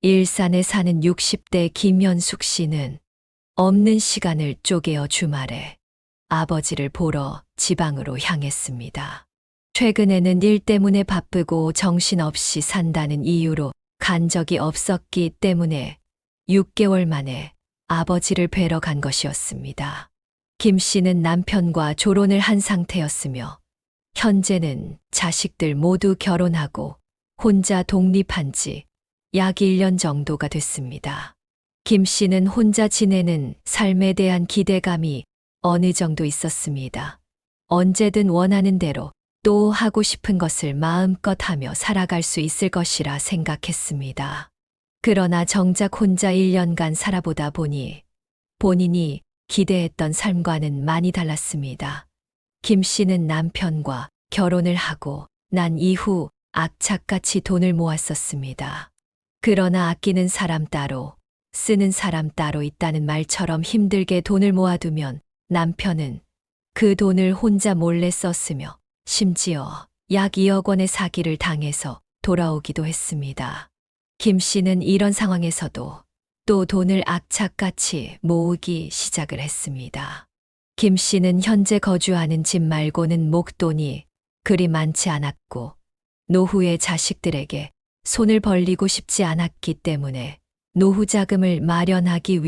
일산에 사는 60대 김현숙 씨는 없는 시간을 쪼개어 주말에 아버지를 보러 지방으로 향했습니다. 최근에는 일 때문에 바쁘고 정신없이 산다는 이유로 간 적이 없었기 때문에 6개월 만에 아버지를 뵈러 간 것이었습니다. 김 씨는 남편과 조론을 한 상태였으며 현재는 자식들 모두 결혼하고 혼자 독립한 지 약 1년 정도가 됐습니다. 김 씨는 혼자 지내는 삶에 대한 기대감이 어느 정도 있었습니다. 언제든 원하는 대로 또 하고 싶은 것을 마음껏 하며 살아갈 수 있을 것이라 생각했습니다. 그러나 정작 혼자 1년간 살아보다 보니 본인이 기대했던 삶과는 많이 달랐습니다. 김 씨는 남편과 결혼을 하고 난 이후 악착같이 돈을 모았었습니다. 그러나 아끼는 사람 따로, 쓰는 사람 따로 있다는 말처럼 힘들게 돈을 모아두면 남편은 그 돈을 혼자 몰래 썼으며 심지어 약 2억 원의 사기를 당해서 돌아오기도 했습니다. 김 씨는 이런 상황에서도 또 돈을 악착같이 모으기 시작을 했습니다. 김 씨는 현재 거주하는 집 말고는 목돈이 그리 많지 않았고 노후의 자식들에게 손을 벌리고 싶지 않았기 때문에 노후 자금을 마련하기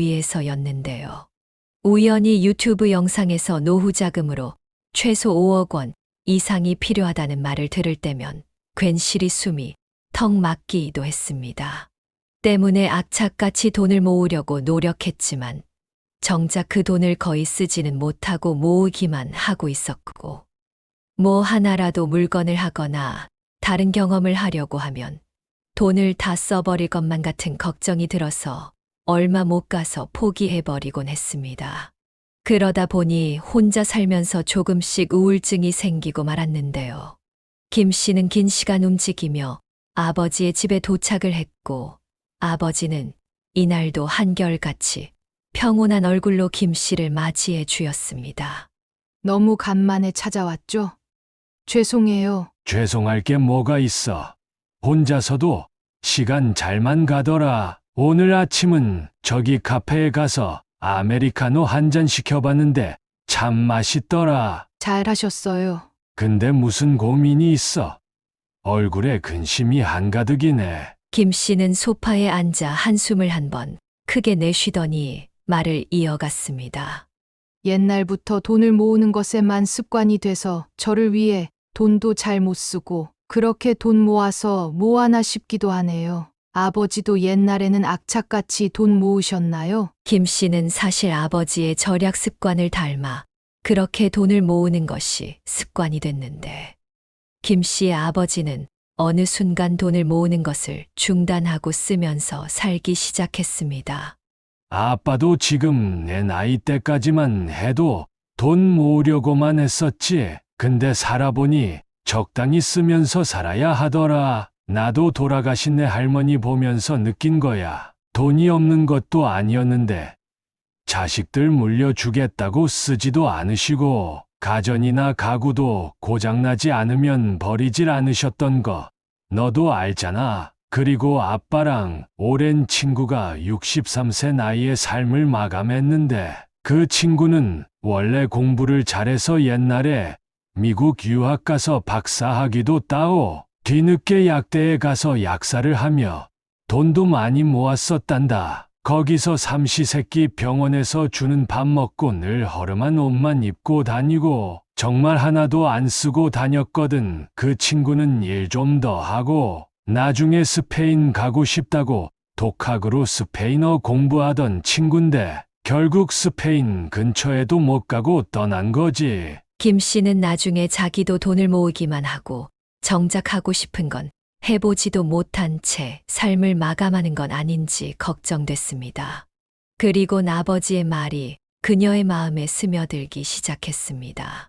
위해서였는데요. 우연히 유튜브 영상에서 노후 자금으로 최소 5억 원 이상이 필요하다는 말을 들을 때면 괜시리 숨이 턱 막히기도 했습니다. 때문에 악착같이 돈을 모으려고 노력했지만 정작 그 돈을 거의 쓰지는 못하고 모으기만 하고 있었고 뭐 하나라도 물건을 하거나 다른 경험을 하려고 하면 돈을 다 써버릴 것만 같은 걱정이 들어서 얼마 못 가서 포기해버리곤 했습니다. 그러다 보니 혼자 살면서 조금씩 우울증이 생기고 말았는데요. 김 씨는 긴 시간 움직이며 아버지의 집에 도착을 했고 아버지는 이날도 한결같이 평온한 얼굴로 김 씨를 맞이해 주었습니다. 너무 간만에 찾아왔죠? 죄송해요. 죄송할 게 뭐가 있어. 혼자서도 시간 잘만 가더라. 오늘 아침은 저기 카페에 가서 아메리카노 한 잔 시켜봤는데 참 맛있더라. 잘하셨어요. 근데 무슨 고민이 있어? 얼굴에 근심이 한가득이네. 김 씨는 소파에 앉아 한숨을 한 번 크게 내쉬더니 말을 이어갔습니다. 옛날부터 돈을 모으는 것에만 습관이 돼서 저를 위해 돈도 잘 못 쓰고 그렇게 돈 모아서 뭐 하나 싶기도 하네요. 아버지도 옛날에는 악착같이 돈 모으셨나요? 김 씨는 사실 아버지의 절약 습관을 닮아 그렇게 돈을 모으는 것이 습관이 됐는데 김 씨의 아버지는 어느 순간 돈을 모으는 것을 중단하고 쓰면서 살기 시작했습니다. 아빠도 지금 내 나이 때까지만 해도 돈 모으려고만 했었지. 근데 살아보니 적당히 쓰면서 살아야 하더라. 나도 돌아가신 내 할머니 보면서 느낀 거야. 돈이 없는 것도 아니었는데 자식들 물려주겠다고 쓰지도 않으시고 가전이나 가구도 고장나지 않으면 버리질 않으셨던 거 너도 알잖아. 그리고 아빠랑 오랜 친구가 63세 나이에 삶을 마감했는데 그 친구는 원래 공부를 잘해서 옛날에 미국 유학 가서 박사학위도 따오 뒤늦게 약대에 가서 약사를 하며 돈도 많이 모았었단다. 거기서 삼시세끼 병원에서 주는 밥 먹고 늘 허름한 옷만 입고 다니고 정말 하나도 안 쓰고 다녔거든. 그 친구는 일 좀 더 하고 나중에 스페인 가고 싶다고 독학으로 스페인어 공부하던 친군데 결국 스페인 근처에도 못 가고 떠난 거지. 김 씨는 나중에 자기도 돈을 모으기만 하고 정작 하고 싶은 건 해보지도 못한 채 삶을 마감하는 건 아닌지 걱정됐습니다. 그리고 아버지의 말이 그녀의 마음에 스며들기 시작했습니다.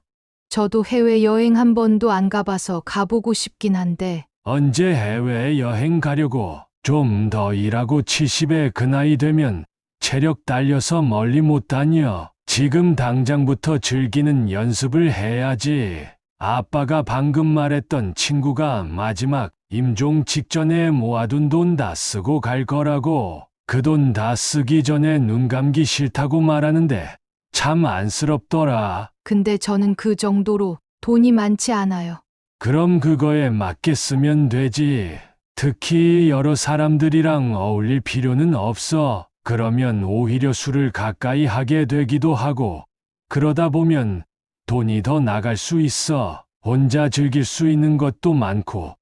저도 해외여행 한 번도 안 가봐서 가보고 싶긴 한데 언제 해외 여행 가려고? 좀 더 일하고 70에 그 나이 되면 체력 딸려서 멀리 못 다녀. 지금 당장부터 즐기는 연습을 해야지. 아빠가 방금 말했던 친구가 마지막 임종 직전에 모아둔 돈 다 쓰고 갈 거라고. 그 돈 다 쓰기 전에 눈 감기 싫다고 말하는데 참 안쓰럽더라. 근데 저는 그 정도로 돈이 많지 않아요. 그럼 그거에 맞게 쓰면 되지. 특히 여러 사람들이랑 어울릴 필요는 없어. 그러면 오히려 술을 가까이 하게 되기도 하고, 그러다 보면 돈이 더 나갈 수 있어. 혼자 즐길 수 있는 것도 많고,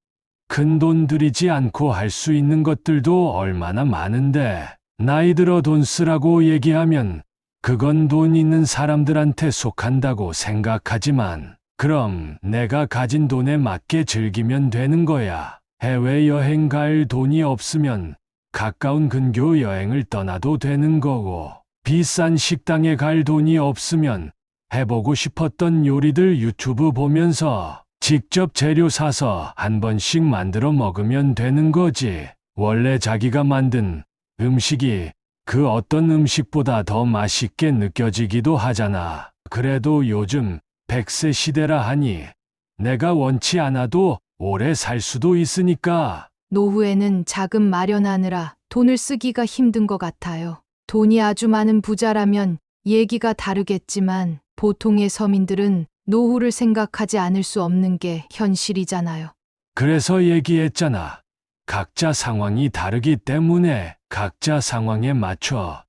큰 돈 들이지 않고 할 수 있는 것들도 얼마나 많은데, 나이 들어 돈 쓰라고 얘기하면 그건 돈 있는 사람들한테 속한다고 생각하지만, 그럼 내가 가진 돈에 맞게 즐기면 되는 거야. 해외여행 갈 돈이 없으면 가까운 근교 여행을 떠나도 되는 거고, 비싼 식당에 갈 돈이 없으면 해보고 싶었던 요리들 유튜브 보면서 직접 재료 사서 한 번씩 만들어 먹으면 되는 거지. 원래 자기가 만든 음식이 그 어떤 음식보다 더 맛있게 느껴지기도 하잖아. 그래도 요즘 100세 시대라 하니 내가 원치 않아도 오래 살 수도 있으니까. 노후에는 자금 마련하느라 돈을 쓰기가 힘든 것 같아요. 돈이 아주 많은 부자라면 얘기가 다르겠지만 보통의 서민들은 노후를 생각하지 않을 수 없는 게 현실이잖아요. 그래서 얘기했잖아. 각자 상황이 다르기 때문에 각자 상황에 맞춰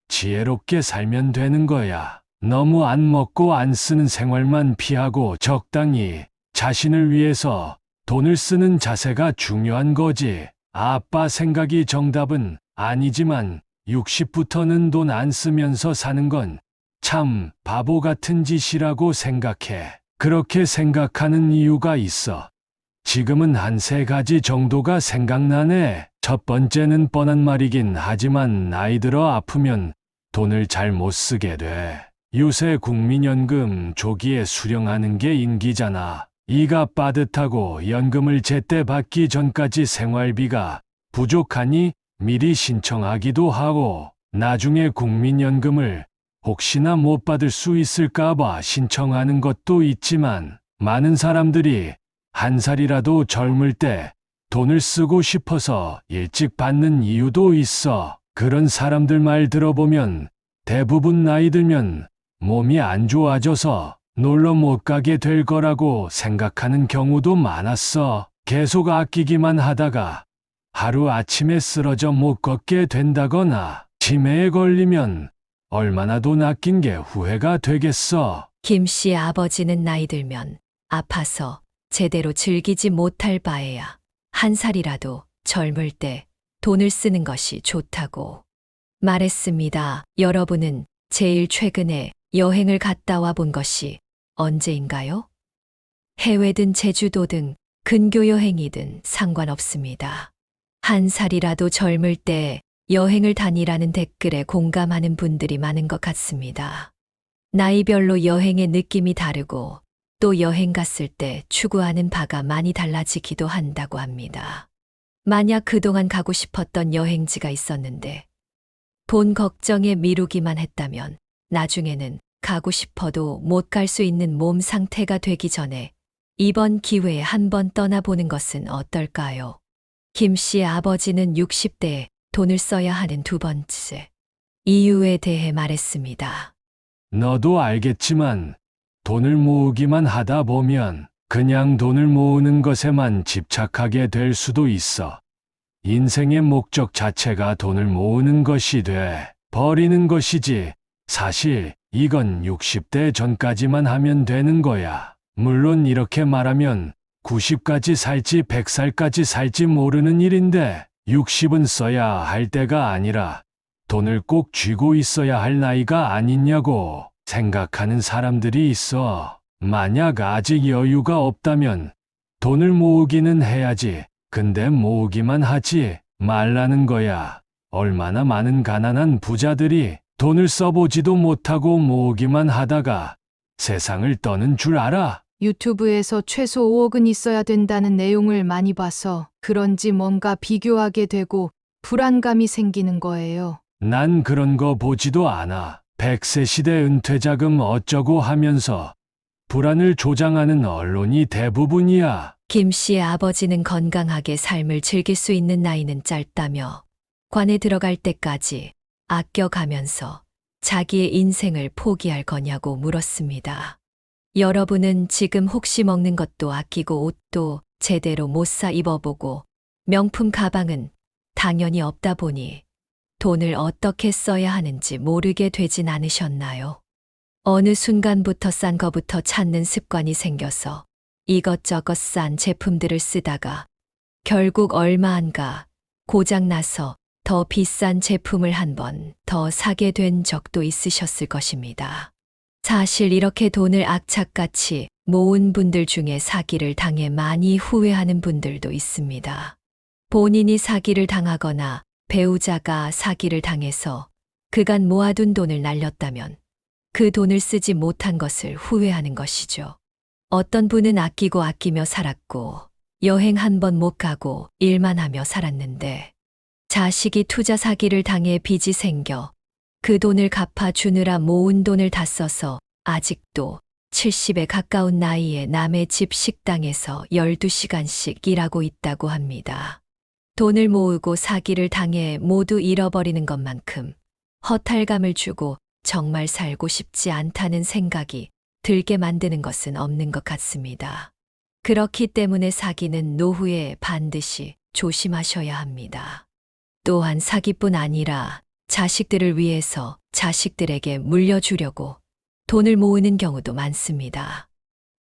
지혜롭게 살면 되는 거야. 너무 안 먹고 안 쓰는 생활만 피하고 적당히 자신을 위해서 돈을 쓰는 자세가 중요한 거지. 아빠 생각이 정답은 아니지만 60부터는 돈 안 쓰면서 사는 건 참 바보 같은 짓이라고 생각해. 그렇게 생각하는 이유가 있어. 지금은 한 세 가지 정도가 생각나네. 첫 번째는 뻔한 말이긴 하지만 나이 들어 아프면 돈을 잘 못 쓰게 돼. 요새 국민연금 조기에 수령하는 게 인기잖아. 이가 빠듯하고 연금을 제때 받기 전까지 생활비가 부족하니 미리 신청하기도 하고, 나중에 국민연금을 혹시나 못 받을 수 있을까봐 신청하는 것도 있지만, 많은 사람들이 한 살이라도 젊을 때 돈을 쓰고 싶어서 일찍 받는 이유도 있어. 그런 사람들 말 들어보면 대부분 나이 들면 몸이 안 좋아져서 놀러 못 가게 될 거라고 생각하는 경우도 많았어. 계속 아끼기만 하다가 하루 아침에 쓰러져 못 걷게 된다거나 치매에 걸리면 얼마나 돈 아낀 게 후회가 되겠어. 김 씨 아버지는 나이 들면 아파서 제대로 즐기지 못할 바에야 한 살이라도 젊을 때 돈을 쓰는 것이 좋다고 말했습니다. 여러분은 제일 최근에 여행을 갔다 와 본 것이 언제인가요? 해외든 제주도든 근교 여행이든 상관없습니다. 한 살이라도 젊을 때 여행을 다니라는 댓글에 공감하는 분들이 많은 것 같습니다. 나이별로 여행의 느낌이 다르고 또 여행 갔을 때 추구하는 바가 많이 달라지기도 한다고 합니다. 만약 그동안 가고 싶었던 여행지가 있었는데 돈 걱정에 미루기만 했다면 나중에는 가고 싶어도 못 갈 수 있는 몸 상태가 되기 전에 이번 기회에 한번 떠나보는 것은 어떨까요? 김 씨의 아버지는 60대에 돈을 써야 하는 두 번째 이유에 대해 말했습니다. 너도 알겠지만 돈을 모으기만 하다 보면 그냥 돈을 모으는 것에만 집착하게 될 수도 있어. 인생의 목적 자체가 돈을 모으는 것이 돼 버리는 것이지. 사실 이건 60대 전까지만 하면 되는 거야. 물론 이렇게 말하면 90까지 살지 100살까지 살지 모르는 일인데 60은 써야 할 때가 아니라 돈을 꼭 쥐고 있어야 할 나이가 아니냐고 생각하는 사람들이 있어. 만약 아직 여유가 없다면 돈을 모으기는 해야지. 근데 모으기만 하지 말라는 거야. 얼마나 많은 가난한 부자들이 돈을 써보지도 못하고 모으기만 하다가 세상을 떠는 줄 알아? 유튜브에서 최소 5억은 있어야 된다는 내용을 많이 봐서 그런지 뭔가 비교하게 되고 불안감이 생기는 거예요. 난 그런 거 보지도 않아. 100세 시대 은퇴자금 어쩌고 하면서 불안을 조장하는 언론이 대부분이야. 김 씨의 아버지는 건강하게 삶을 즐길 수 있는 나이는 짧다며 관에 들어갈 때까지 아껴가면서 자기의 인생을 포기할 거냐고 물었습니다. 여러분은 지금 혹시 먹는 것도 아끼고 옷도 제대로 못 사 입어보고 명품 가방은 당연히 없다 보니 돈을 어떻게 써야 하는지 모르게 되진 않으셨나요? 어느 순간부터 싼 거부터 찾는 습관이 생겨서 이것저것 싼 제품들을 쓰다가 결국 얼마 안 가 고장나서 더 비싼 제품을 한 번 더 사게 된 적도 있으셨을 것입니다. 사실 이렇게 돈을 악착같이 모은 분들 중에 사기를 당해 많이 후회하는 분들도 있습니다. 본인이 사기를 당하거나 배우자가 사기를 당해서 그간 모아둔 돈을 날렸다면 그 돈을 쓰지 못한 것을 후회하는 것이죠. 어떤 분은 아끼고 아끼며 살았고 여행 한 번 못 가고 일만 하며 살았는데 자식이 투자 사기를 당해 빚이 생겨 그 돈을 갚아주느라 모은 돈을 다 써서 아직도 70에 가까운 나이에 남의 집 식당에서 12시간씩 일하고 있다고 합니다. 돈을 모으고 사기를 당해 모두 잃어버리는 것만큼 허탈감을 주고 정말 살고 싶지 않다는 생각이 들게 만드는 것은 없는 것 같습니다. 그렇기 때문에 사기는 노후에 반드시 조심하셔야 합니다. 또한 사기뿐 아니라 자식들을 위해서 자식들에게 물려주려고 돈을 모으는 경우도 많습니다.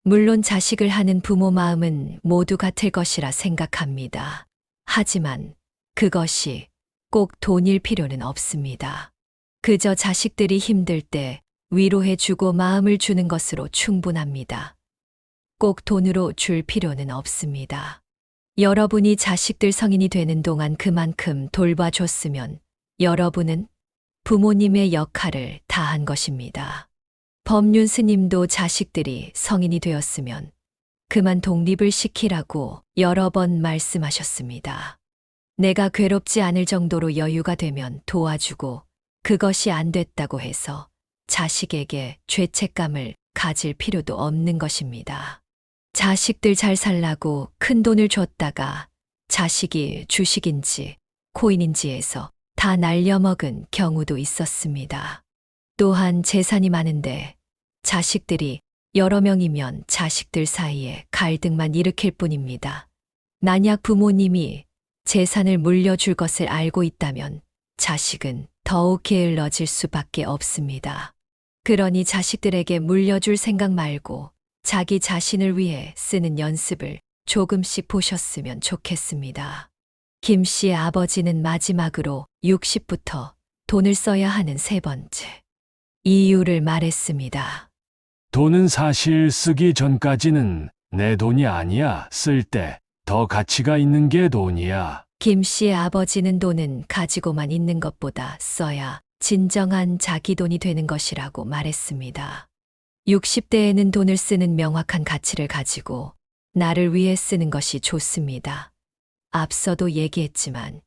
물론 자식을 하는 부모 마음은 모두 같을 것이라 생각합니다. 하지만 그것이 꼭 돈일 필요는 없습니다. 그저 자식들이 힘들 때 위로해주고 마음을 주는 것으로 충분합니다. 꼭 돈으로 줄 필요는 없습니다. 여러분이 자식들 성인이 되는 동안 그만큼 돌봐줬으면 여러분은 부모님의 역할을 다한 것입니다. 법륜 스님도 자식들이 성인이 되었으면 그만 독립을 시키라고 여러 번 말씀하셨습니다. 내가 괴롭지 않을 정도로 여유가 되면 도와주고 그것이 안 됐다고 해서 자식에게 죄책감을 가질 필요도 없는 것입니다. 자식들 잘 살라고 큰 돈을 줬다가 자식이 주식인지 코인인지에서 다 날려먹은 경우도 있었습니다. 또한 재산이 많은데 자식들이 여러 명이면 자식들 사이에 갈등만 일으킬 뿐입니다. 만약 부모님이 재산을 물려줄 것을 알고 있다면 자식은 더욱 게을러질 수밖에 없습니다. 그러니 자식들에게 물려줄 생각 말고 자기 자신을 위해 쓰는 연습을 조금씩 보셨으면 좋겠습니다. 김 씨의 아버지는 마지막으로 60부터 돈을 써야 하는 세 번째 이유를 말했습니다. 돈은 사실 쓰기 전까지는 내 돈이 아니야. 쓸 때 더 가치가 있는 게 돈이야. 김 씨의 아버지는 돈은 가지고만 있는 것보다 써야 진정한 자기 돈이 되는 것이라고 말했습니다. 60대에는 돈을 쓰는 명확한 가치를 가지고 나를 위해 쓰는 것이 좋습니다. 앞서도 얘기했지만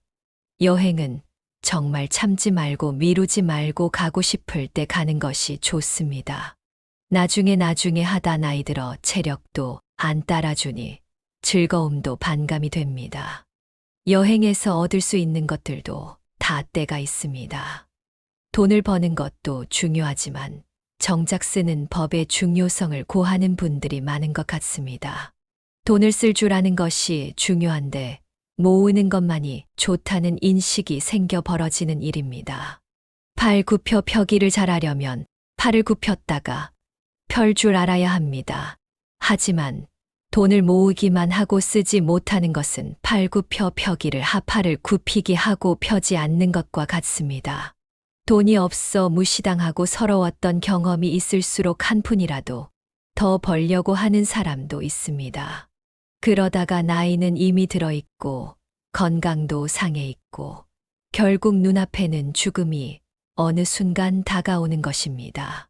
여행은 정말 참지 말고 미루지 말고 가고 싶을 때 가는 것이 좋습니다. 나중에 하다 나이 들어 체력도 안 따라주니 즐거움도 반감이 됩니다. 여행에서 얻을 수 있는 것들도 다 때가 있습니다. 돈을 버는 것도 중요하지만 정작 쓰는 법의 중요성을 고하는 분들이 많은 것 같습니다. 돈을 쓸 줄 아는 것이 중요한데 모으는 것만이 좋다는 인식이 생겨 벌어지는 일입니다. 팔 굽혀 펴기를 잘하려면 팔을 굽혔다가 펼 줄 알아야 합니다. 하지만 돈을 모으기만 하고 쓰지 못하는 것은 팔 굽혀 펴기를 팔을 굽히기 하고 펴지 않는 것과 같습니다. 돈이 없어 무시당하고 서러웠던 경험이 있을수록 한 푼이라도 더 벌려고 하는 사람도 있습니다. 그러다가 나이는 이미 들어 있고 건강도 상해 있고 결국 눈앞에는 죽음이 어느 순간 다가오는 것입니다.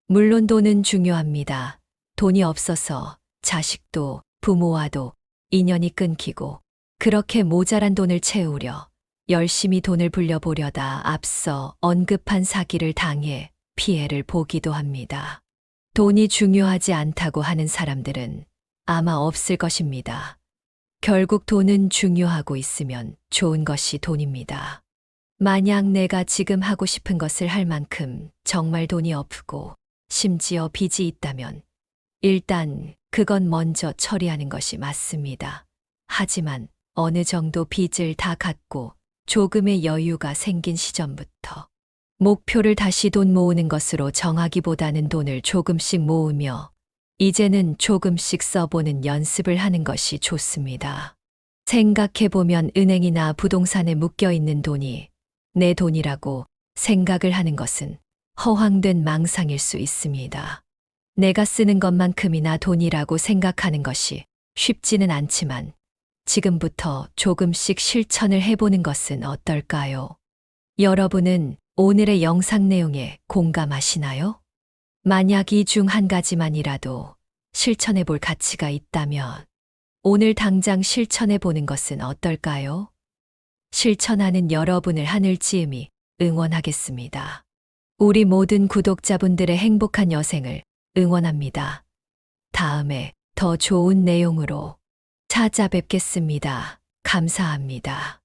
물론 돈은 중요합니다. 돈이 없어서 자식도 부모와도 인연이 끊기고 그렇게 모자란 돈을 채우려 열심히 돈을 불려보려다 앞서 언급한 사기를 당해 피해를 보기도 합니다. 돈이 중요하지 않다고 하는 사람들은 아마 없을 것입니다. 결국 돈은 중요하고 있으면 좋은 것이 돈입니다. 만약 내가 지금 하고 싶은 것을 할 만큼 정말 돈이 없고 심지어 빚이 있다면 일단 그건 먼저 처리하는 것이 맞습니다. 하지만 어느 정도 빚을 다 갚고 조금의 여유가 생긴 시점부터 목표를 다시 돈 모으는 것으로 정하기보다는 돈을 조금씩 모으며 이제는 조금씩 써보는 연습을 하는 것이 좋습니다. 생각해보면 은행이나 부동산에 묶여 있는 돈이 내 돈이라고 생각을 하는 것은 허황된 망상일 수 있습니다. 내가 쓰는 것만큼이나 돈이라고 생각하는 것이 쉽지는 않지만 지금부터 조금씩 실천을 해보는 것은 어떨까요? 여러분은 오늘의 영상 내용에 공감하시나요? 만약 이 중 한 가지만이라도 실천해 볼 가치가 있다면 오늘 당장 실천해 보는 것은 어떨까요? 실천하는 여러분을 하늘지음이 응원하겠습니다. 우리 모든 구독자분들의 행복한 여생을 응원합니다. 다음에 더 좋은 내용으로 찾아뵙겠습니다. 감사합니다.